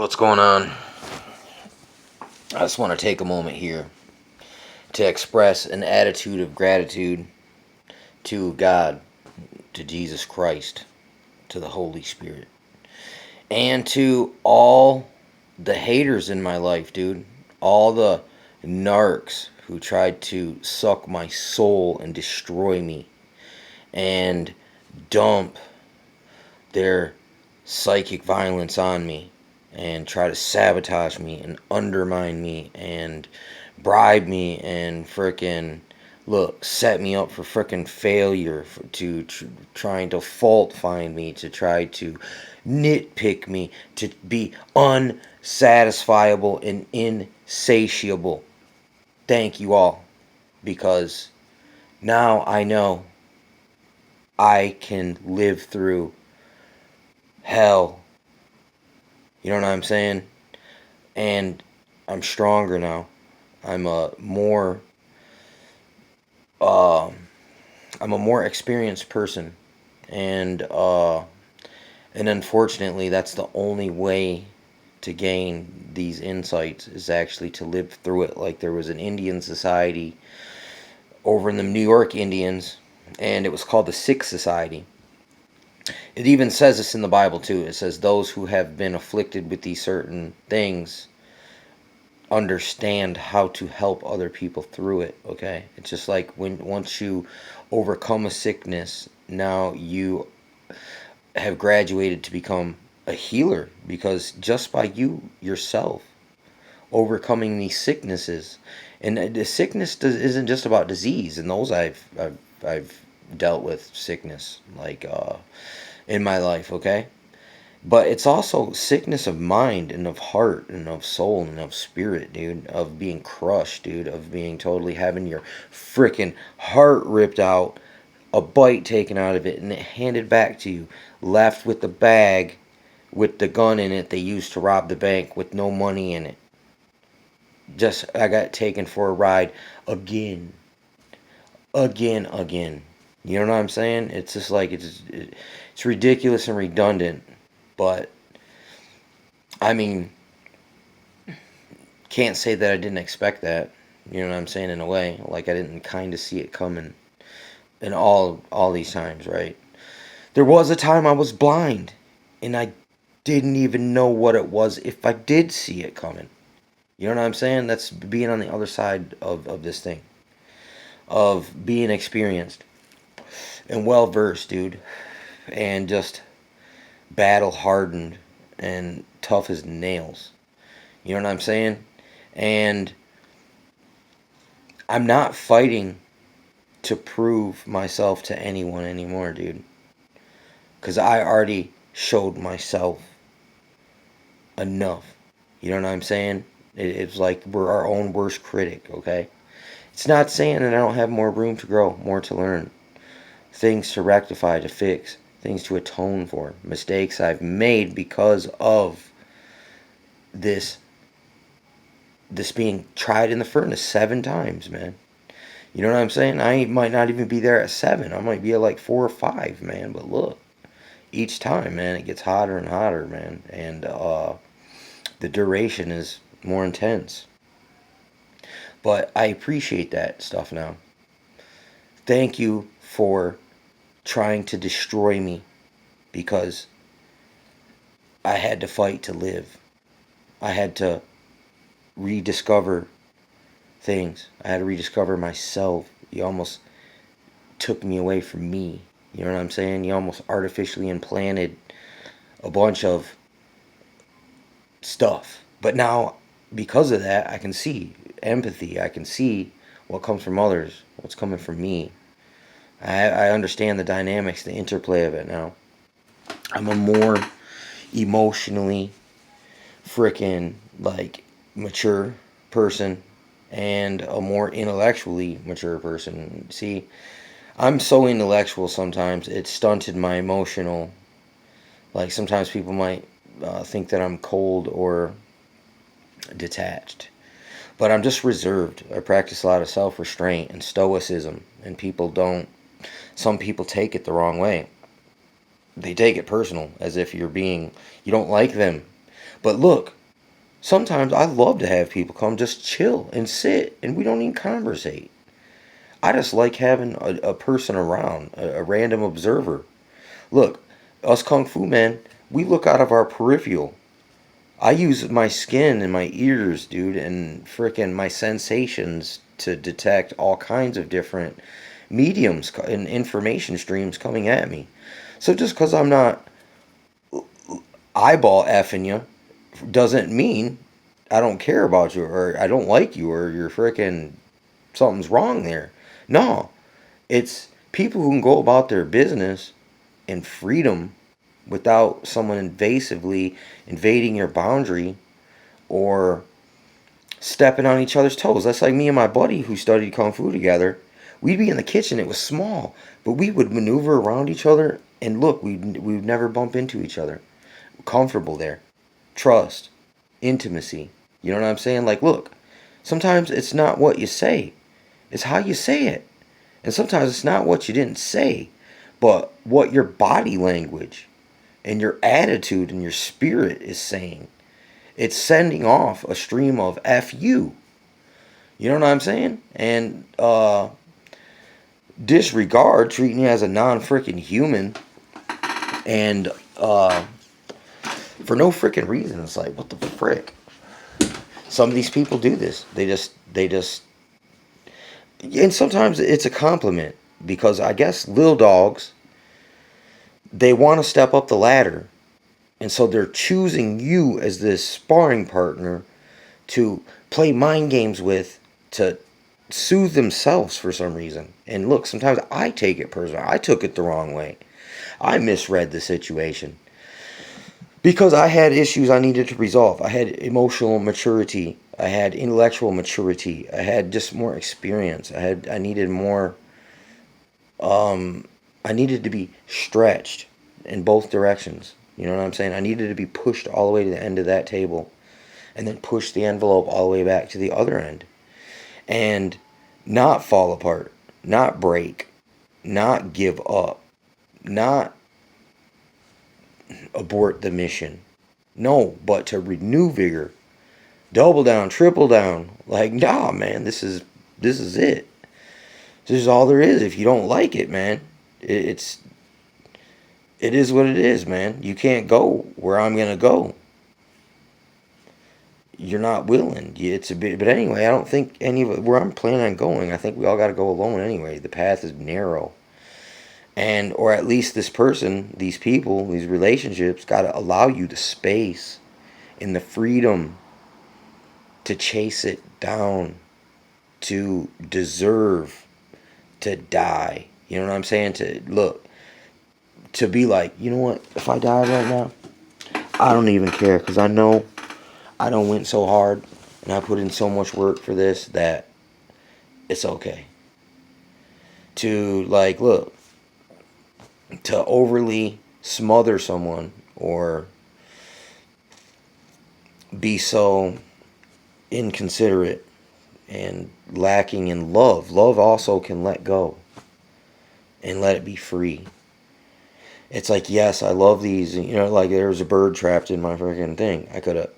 What's going on? I just want to take a moment here to express an attitude of gratitude to God, to Jesus Christ, to the Holy Spirit, and to all the haters in my life, dude. All the narcs who tried to suck my soul and destroy me and dump their psychic violence on me and try to sabotage me and undermine me and bribe me and frickin' look set me up for frickin' failure trying to fault find me, to try to nitpick me, to be unsatisfiable and insatiable. Thank you all, because now I know I can live through hell. You know what I'm saying? And I'm stronger now. I'm a more uh, I'm a more experienced person, and unfortunately, that's the only way to gain these insights, is actually to live through it. Like, there was an Indian society over in the New York Indians, and it was called the Sikh Society. It even says this in the Bible too. It says those who have been afflicted with these certain things understand how to help other people through it. Okay, it's just like once you overcome a sickness, now you have graduated to become a healer, because just by you yourself overcoming these sicknesses, and the sickness isn't just about disease. And those I've dealt with sickness, like in my life, okay? But it's also sickness of mind and of heart and of soul and of spirit, dude. Of being crushed, dude. Of being totally having your freaking heart ripped out, a bite taken out of it, and it handed back to you. Left with the bag with the gun in it they used to rob the bank with no money in it. Just, I got taken for a ride again. Again. You know what I'm saying? It's just like, it's ridiculous and redundant. But, I mean, can't say that I didn't expect that. You know what I'm saying? In a way, like, I didn't kind of see it coming in all these times, right? There was a time I was blind, and I didn't even know what it was if I did see it coming. You know what I'm saying? That's being on the other side of this thing, of being experienced and well versed, dude, and just battle hardened and tough as nails. You know what I'm saying? And I'm not fighting to prove myself to anyone anymore, dude. Because I already showed myself enough. You know what I'm saying? It's like we're our own worst critic, okay? It's not saying that I don't have more room to grow, more to learn, things to rectify, to fix, things to atone for, mistakes I've made because of this being tried in the furnace 7 times, man. You know what I'm saying? I might not even be there at 7. I might be at like 4 or 5, man. But look, each time, man, it gets hotter and hotter, man. And the duration is more intense. But I appreciate that stuff now. Thank you for trying to destroy me, because I had to fight to live. I had to rediscover things. I had to rediscover myself. You almost took me away from me. You know what I'm saying? You almost artificially implanted a bunch of stuff. But now, because of that, I can see empathy. I can see what comes from others, what's coming from me. I understand the dynamics, the interplay of it now. I'm a more emotionally freaking, like, mature person, and a more intellectually mature person. See, I'm so intellectual sometimes, it stunted my emotional. Like, sometimes people might think that I'm cold or detached. But I'm just reserved. I practice a lot of self-restraint and stoicism, and some people take it the wrong way. They take it personal, as if you don't like them. But look, sometimes I love to have people come just chill and sit, and we don't even conversate. I just like having a person around, a random observer. Look, us Kung Fu men, we look out of our peripheral. I use my skin and my ears, dude, and frickin' my sensations to detect all kinds of different mediums and information streams coming at me. So just because I'm not eyeball effing you doesn't mean I don't care about you or I don't like you or you're frickin' something's wrong there. No, it's people who can go about their business in freedom without someone invasively invading your boundary or stepping on each other's toes. That's like me and my buddy who studied Kung Fu together. We'd be in the kitchen, it was small, but we would maneuver around each other and look, we'd never bump into each other. Comfortable there. Trust. Intimacy. You know what I'm saying? Like, look, sometimes it's not what you say, it's how you say it. And sometimes it's not what you didn't say, but what your body language and your attitude and your spirit is saying. It's sending off a stream of F you. You know what I'm saying? And disregard, treating you as a non-freaking human, and for no freaking reason. It's like, what the frick? Some of these people do this. They just, and sometimes it's a compliment because I guess little dogs, they want to step up the ladder, and so they're choosing you as this sparring partner to play mind games with, to soothe themselves for some reason. And look, sometimes I take it personal. I took it the wrong way. I misread the situation because I had issues I needed to resolve. I had emotional maturity. I had intellectual maturity. I had just more experience. I needed more. I needed to be stretched in both directions. You know what I'm saying? I needed to be pushed all the way to the end of that table, and then push the envelope all the way back to the other end, and not fall apart, not break, not give up, not abort the mission. No, but to renew vigor, double down, triple down. Like, nah, man, this is it. This is all there is. If you don't like it, man, it is what it is, man. You can't go where I'm gonna go. You're not willing. It's a bit, but anyway, I don't think any of it where I'm planning on going. I think we all got to go alone anyway. The path is narrow, and or at least this person, these people, these relationships got to allow you the space and the freedom to chase it down, to deserve to die. You know what I'm saying? To look, to be like, you know what? If I die right now, I don't even care because I know I done went so hard and I put in so much work for this that it's okay. To like, look, to overly smother someone or be so inconsiderate and lacking in love. Love also can let go and let it be free. It's like, yes, I love these, you know, like there was a bird trapped in my freaking thing. I could have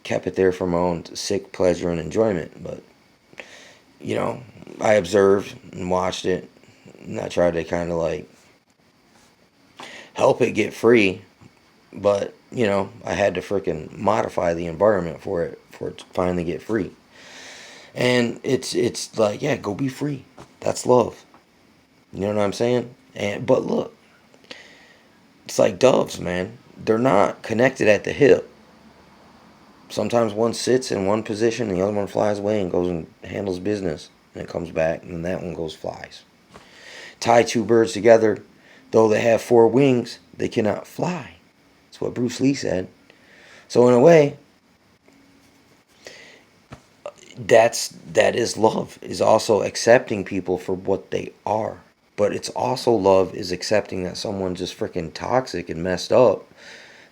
kept it there for my own sick pleasure and enjoyment, but, you know, I observed and watched it, and I tried to kind of like help it get free, but, you know, I had to freaking modify the environment for it to finally get free. And it's like, yeah, go be free. That's love. You know what I'm saying? But look, it's like doves, man. They're not connected at the hip. Sometimes one sits in one position, and the other one flies away and goes and handles business, and it comes back, and then that one goes flies. Tie two birds together, though they have four wings, they cannot fly. That's what Bruce Lee said. So in a way, that is love, is also accepting people for what they are. But it's also love is accepting that someone's just freaking toxic and messed up.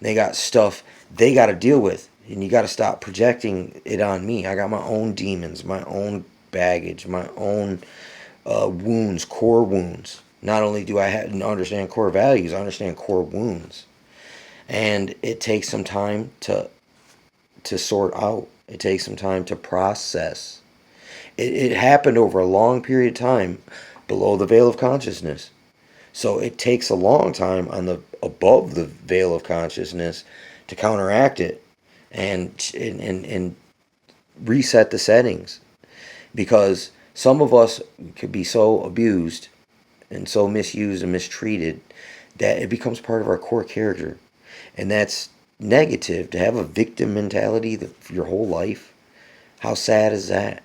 They got stuff they got to deal with. And you got to stop projecting it on me. I got my own demons, my own baggage, my own wounds, core wounds. Not only do I have to understand core values, I understand core wounds. And it takes some time to to sort out. It takes some time to process. It happened over a long period of time below the veil of consciousness. So it takes a long time on the above the veil of consciousness to counteract it and reset the settings, because some of us could be so abused and so misused and mistreated that it becomes part of our core character, and that's negative. To have a victim mentality for your whole life, how sad is that?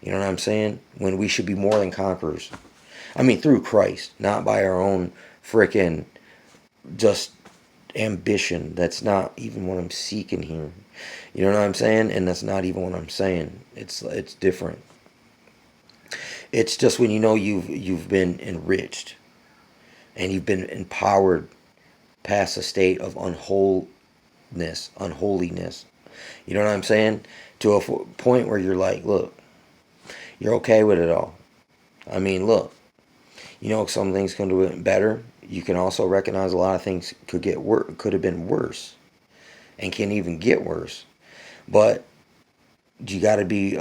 You know what I'm saying? When we should be more than conquerors. I mean, through Christ, not by our own frickin' just ambition. That's not even what I'm seeking here. You know what I'm saying? And that's not even what I'm saying. It's different. It's just when you know you've been enriched and you've been empowered past a state of unholiness. You know what I'm saying? To a point where you're like, look, you're okay with it all. I mean, look, you know, some things can do it better. You can also recognize a lot of things could have been worse, and can even get worse. But you got to be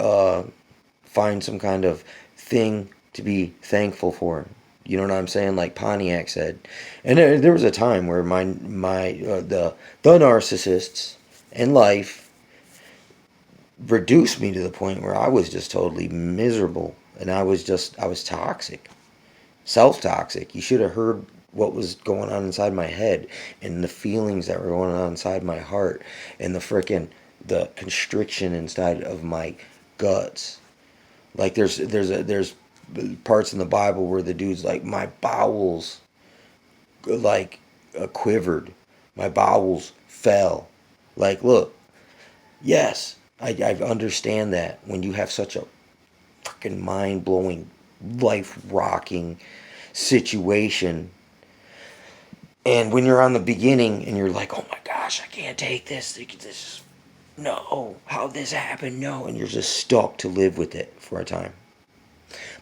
find some kind of thing to be thankful for. You know what I'm saying? Like Pontiac said. And there was a time where the narcissists in life reduced me to the point where I was just totally miserable, and I was toxic, self-toxic. You should have heard what was going on inside my head and the feelings that were going on inside my heart and the constriction inside of my guts. Like there's parts in the Bible where the dude's like, my bowels like quivered, my bowels fell. Like, look, yes, I understand that when you have such a fucking mind-blowing, life-rocking situation, and when you're on the beginning and you're like, oh my gosh, I can't take this, no, how this happened, no, and you're just stuck to live with it for a time.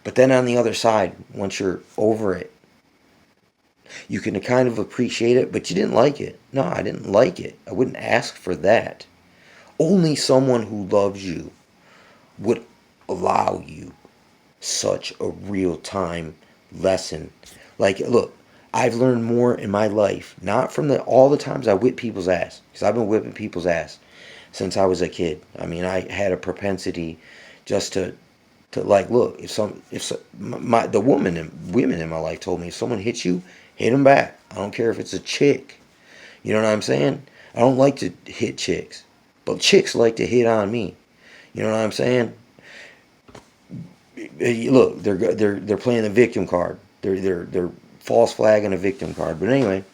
But then on the other side, once you're over it, you can kind of appreciate it, but you didn't like it. No, I didn't like it. I wouldn't ask for that. Only someone who loves you would allow you such a real-time lesson. Like, look, I've learned more in my life, not from all the times I whip people's ass, because I've been whipping people's ass since I was a kid. I mean, I had a propensity just to like, look, the women in my life told me, if someone hits you, hit them back. I don't care if it's a chick. You know what I'm saying? I don't like to hit chicks, but chicks like to hit on me. You know what I'm saying? Look, they're playing the victim card. They're false flagging a victim card. But anyway,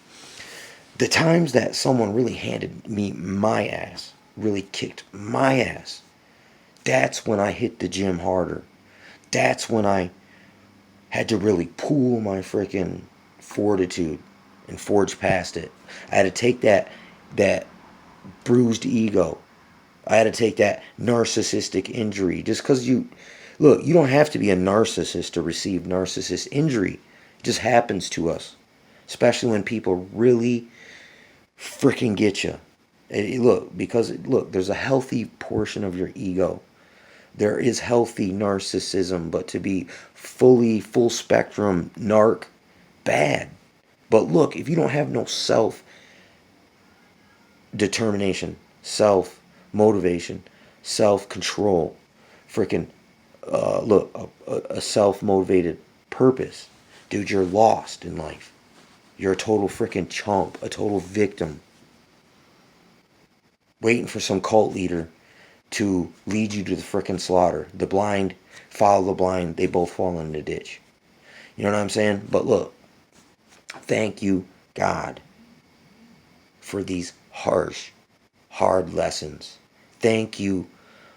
the times that someone really handed me my ass, really kicked my ass, that's when I hit the gym harder. That's when I had to really pool my freaking fortitude and forge past it. I had to take that bruised ego. I had to take that narcissistic injury. Just because you don't have to be a narcissist to receive narcissist injury. It just happens to us, especially when people really freaking get you. There's a healthy portion of your ego. There is healthy narcissism, but to be full spectrum narc, bad. But look, if you don't have no self determination, self motivation, self control, freaking a self motivated purpose, dude, you're lost in life. You're a total freaking chump, a total victim, waiting for some cult leader to lead you to the frickin' slaughter. The blind follow the blind. They both fall in the ditch. You know what I'm saying? But look, thank you, God, for these harsh, hard lessons. Thank you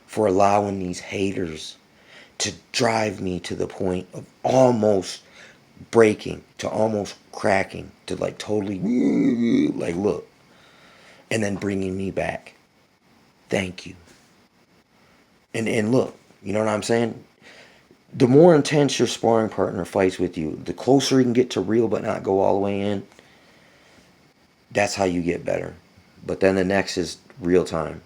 for allowing these haters to drive me to the point of almost breaking, to almost cracking, to like totally, like, look, and then bringing me back. Thank you. And look, you know what I'm saying? The more intense your sparring partner fights with you, the closer you can get to real but not go all the way in, that's how you get better. But then the next is real time.